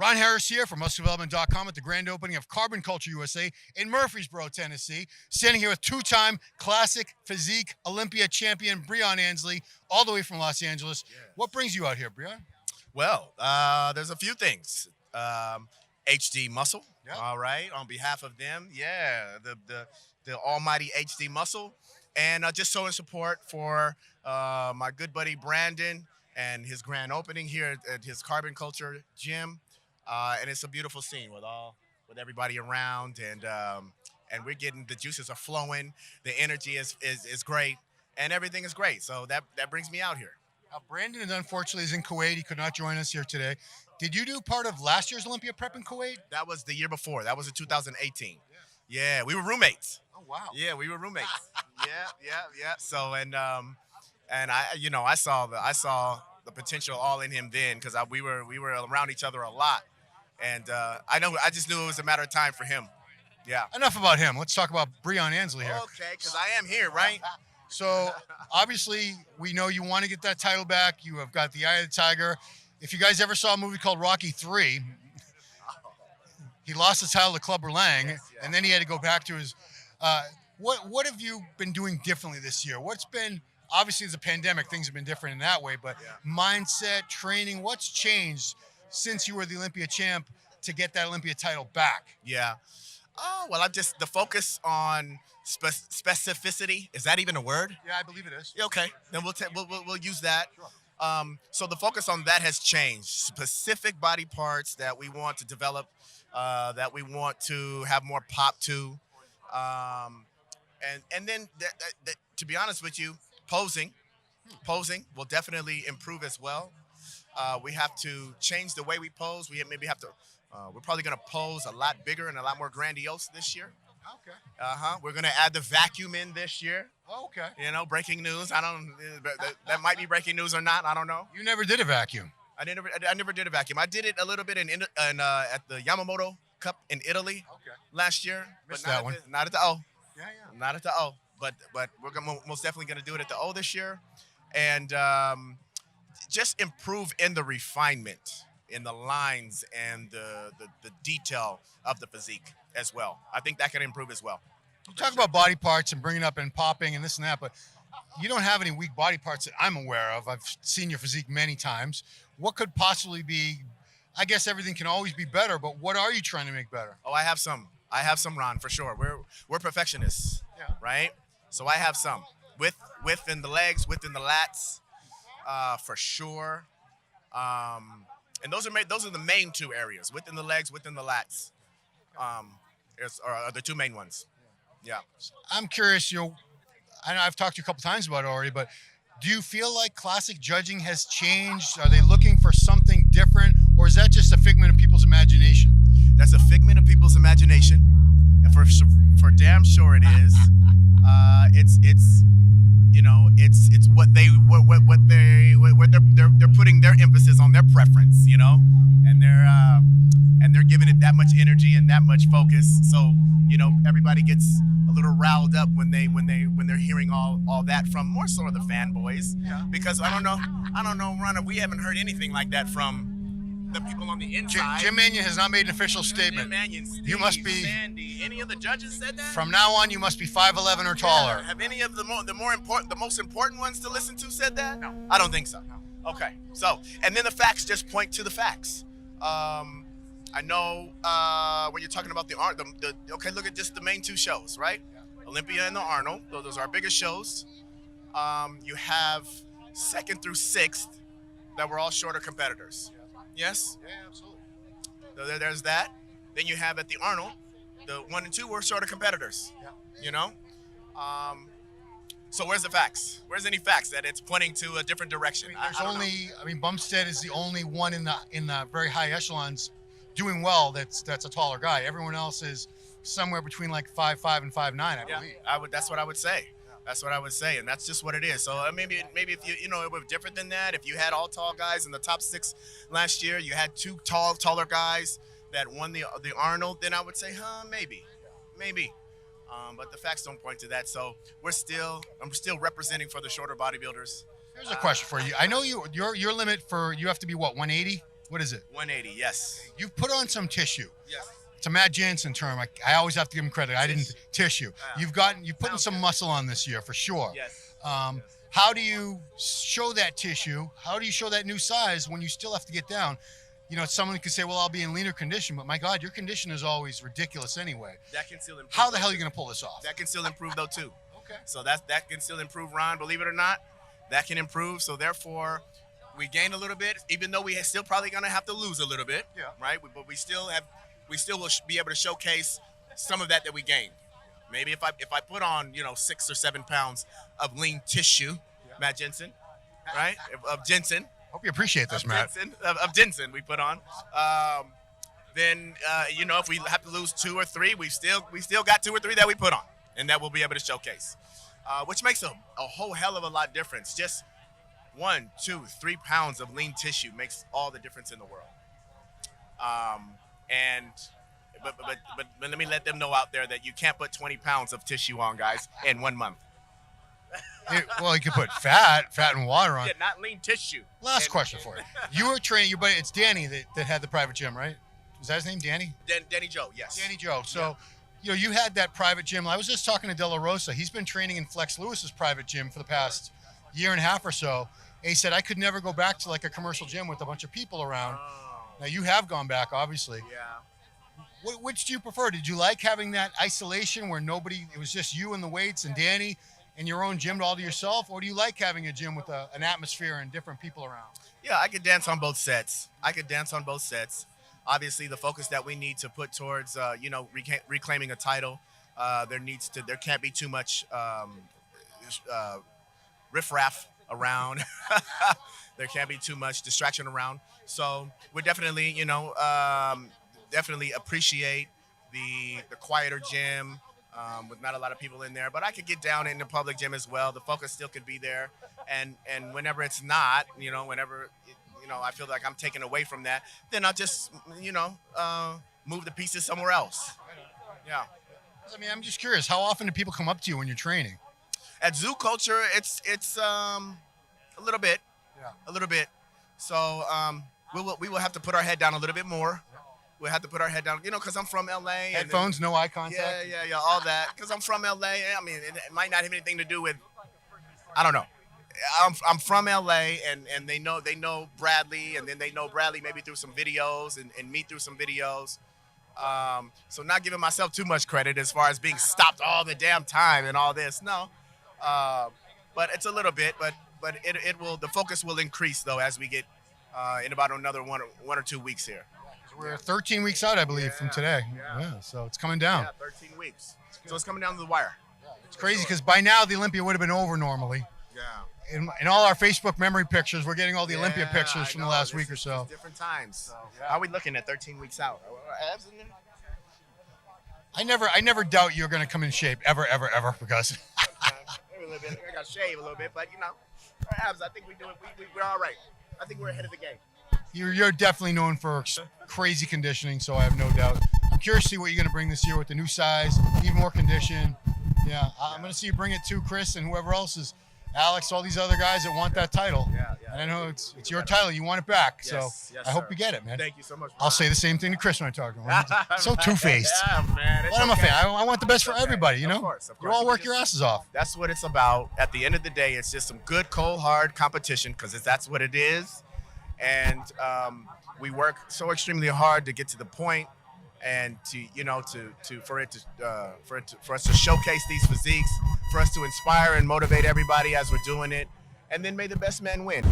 Ron Harris here from muscledevelopment.com at the grand opening of Carbon Culture USA in Murfreesboro, Tennessee. Standing here with two-time classic physique Olympia champion Breon Ansley, all the way from Los Angeles. Yes. What brings you out here, Breon? Well, there's a few things. HD Muscle, Yeah. all right, on behalf of them. Yeah, the almighty HD Muscle. And just showing support for my good buddy Brandon and his grand opening here at his Carbon Culture gym. And it's a beautiful scene with everybody around, and we're getting the juices are flowing. The energy is great, and everything is great. So that brings me out here. Brandon, unfortunately, is in Kuwait. He could not join us here today. Did you do part of last year's Olympia prep in Kuwait? That was the year before. That was in 2018. Yeah, we were roommates. Oh, wow. Yeah, we were roommates. yeah. So and I saw the potential all in him then because we were around each other a lot, and I just knew it was a matter of time for him. Yeah. Enough about him. Let's talk about Breon Ansley here. Okay, because I am here, right? So, obviously, we know you want to get that title back. You have got the Eye of the Tiger. If you guys ever saw a movie called Rocky 3, he lost the title to Clubber Lang, and then he had to go back to his... What have you been doing differently this year? What's been... Obviously, it's a pandemic. Things have been different in that way, but mindset, training, what's changed since you were the Olympia champ to get that Olympia title back? Yeah. Oh, well, the focus on specificity. Is that even a word? Yeah, I believe it is. Yeah, okay, then we'll use that. Sure. So the focus on that has changed. Specific body parts that we want to develop, that we want to have more pop to, and then to be honest with you, posing will definitely improve as well. We have to change the way we pose. We maybe have to. We're probably going to pose a lot bigger and a lot more grandiose this year. Okay. We're going to add the vacuum in this year. Oh, okay. Breaking news. I don't. That might be breaking news or not. I don't know. You never did a vacuum. I never did a vacuum. I did it a little bit at the Yamamoto Cup in Italy last year. Missed but that one. Not at the O. Yeah. Not at the O. But we're most definitely going to do it at the O this year, and just improve in the refinement, in the lines, and the detail of the physique as well. I think that can improve as well. You talk about body parts and bringing up and popping and this and that, but you don't have any weak body parts that I'm aware of. I've seen your physique many times. What could possibly be? I guess everything can always be better, but what are you trying to make better? Oh, I have some, Ron, for sure. We're perfectionists, right? So I have some within the legs, within the lats, for sure. And those are the main two areas, within the legs, within the lats. Are the two main ones. Yeah. I'm curious, I know I've talked to you a couple times about it already, but do you feel like classic judging has changed? Are they looking for something different, or is that just a figment of people's imagination? That's a figment of people's imagination, and for damn sure it is. It's what they're putting their emphasis on their preference, and they're giving it that much energy and that much focus. So everybody gets a little riled up when they're hearing all that from more so the fanboys. Yeah. Because I don't know, Ron, we haven't heard anything like that from the people on the inside. Jim Mannion has not made an official statement. Jim Mannion, Steve, you must be. Sandy. Any of the judges said that? From now on, you must be 5'11" or taller. Yeah. Have any of the most important ones to listen to said that? No, I don't think so. No. Okay, so and then the facts just point to the facts. I know when you're talking about okay, look at just the main two shows, right? Yeah. Olympia and the Arnold. Those are our biggest shows. You have 2nd through 6th that were all shorter competitors. Yes? Yeah, absolutely. So there's that. Then you have at the Arnold, the 1 and 2 were shorter competitors. Yeah. So where's the facts? Where's any facts that it's pointing to a different direction? Bumstead is the only one in the very high echelons doing well that's a taller guy. Everyone else is somewhere between like 5'5" and 5'9", I believe. That's what I would say. That's what I would say, and that's just what it is. So maybe if it was different than that. If you had all tall guys in the top 6 last year, you had 2 taller guys that won the Arnold, then I would say, maybe. But the facts don't point to that. So I'm still representing for the shorter bodybuilders. Here's a question for you. I know your limit you have to be what, 180? What is it? 180. Yes. You've put on some tissue. Yes. It's a Matt Jansen term. I always have to give him credit. I didn't tissue. You've put in some muscle on this year for sure. Yes. How do you show that tissue? How do you show that new size when you still have to get down? You know, someone could say, well, I'll be in leaner condition, but my God, your condition is always ridiculous anyway. That can still improve. How the hell are you going to pull this off? That can still improve though too. Okay. So that can still improve, Ron. Believe it or not, that can improve. So therefore, we gained a little bit, even though we are still probably going to have to lose a little bit. Yeah. Right. But we still will be able to showcase some of that we gained. Maybe if I put on 6 or 7 pounds of lean tissue, Matt Jensen, right? Of Jensen. Hope you appreciate this, Matt. Of Jensen we put on. Then if we have to lose 2 or 3, we still got 2 or 3 that we put on, and that we'll be able to showcase, which makes a whole hell of a lot difference. Just 1, 2, 3 pounds of lean tissue makes all the difference in the world. But let me let them know out there that you can't put 20 pounds of tissue on, guys, in 1 month. Well, you could put fat and water on. Yeah, not lean tissue. Last question for you. You were training your buddy. It's Danny that had the private gym, right? Was that his name, Danny? Danny Joe, yes. Danny Joe. So, you had that private gym. I was just talking to De La Rosa. He's been training in Flex Lewis's private gym for the past year and a half or so. And he said, I could never go back to like a commercial gym with a bunch of people around. Now, you have gone back, obviously. Yeah. Which do you prefer? Did you like having that isolation where it was just you and the weights and Danny and your own gym all to yourself? Or do you like having a gym with an atmosphere and different people around? Yeah, I could dance on both sets. Obviously, the focus that we need to put towards, reclaiming a title, there can't be too much riffraff around. There can't be too much distraction around. So we definitely, definitely appreciate the quieter gym with not a lot of people in there. But I could get down in the public gym as well. The focus still could be there. And whenever it's not, whenever I feel like I'm taken away from that, then I'll just, move the pieces somewhere else. Yeah. I mean, I'm just curious, how often do people come up to you when you're training? At Zoo Culture, it's a little bit. Yeah. A little bit. So we will have to put our head down a little bit more. We'll have to put our head down, because I'm from LA. Headphones, no eye contact? Yeah, all that. Because I'm from LA. I mean, it might not have anything to do with, I don't know. I'm from LA, and they know Bradley, and then they know Bradley maybe through some videos and me through some videos. So not giving myself too much credit as far as being stopped all the damn time and all this. No. But it's a little bit, but it will, the focus will increase though as we get in about another one or 2 weeks here. We're 13 weeks out, I believe, from today. Yeah, so it's coming down. Yeah, 13 weeks. So it's coming down to the wire. It's crazy because by now the Olympia would have been over normally. Yeah. In all our Facebook memory pictures, we're getting all the Olympia pictures from the last week or so. Different times. So, how are we looking at 13 weeks out? I never doubt you're going to come in shape ever because Maybe a little bit. I got to shave a little bit, but perhaps I think we're all right. I think we're ahead of the game. You're definitely known for crazy conditioning, so I have no doubt. I'm curious to see what you're going to bring this year with the new size, even more condition. Yeah, I'm going to see you bring it to Chris and whoever else is, Alex, all these other guys that want that title. Yeah. And I know it's your title. You want it back. Yes, I hope you get it, man. Thank you so much. I'll say the same thing to Chris when I talk to him. So two-faced. Yeah, man. But I'm a fan. I want the best for everybody, Of course. You all work your asses off. That's what it's about. At the end of the day, it's just some good, cold, hard competition because that's what it is. And we work so extremely hard to get to the point and for us to showcase these physiques, for us to inspire and motivate everybody as we're doing it, and then may the best man win.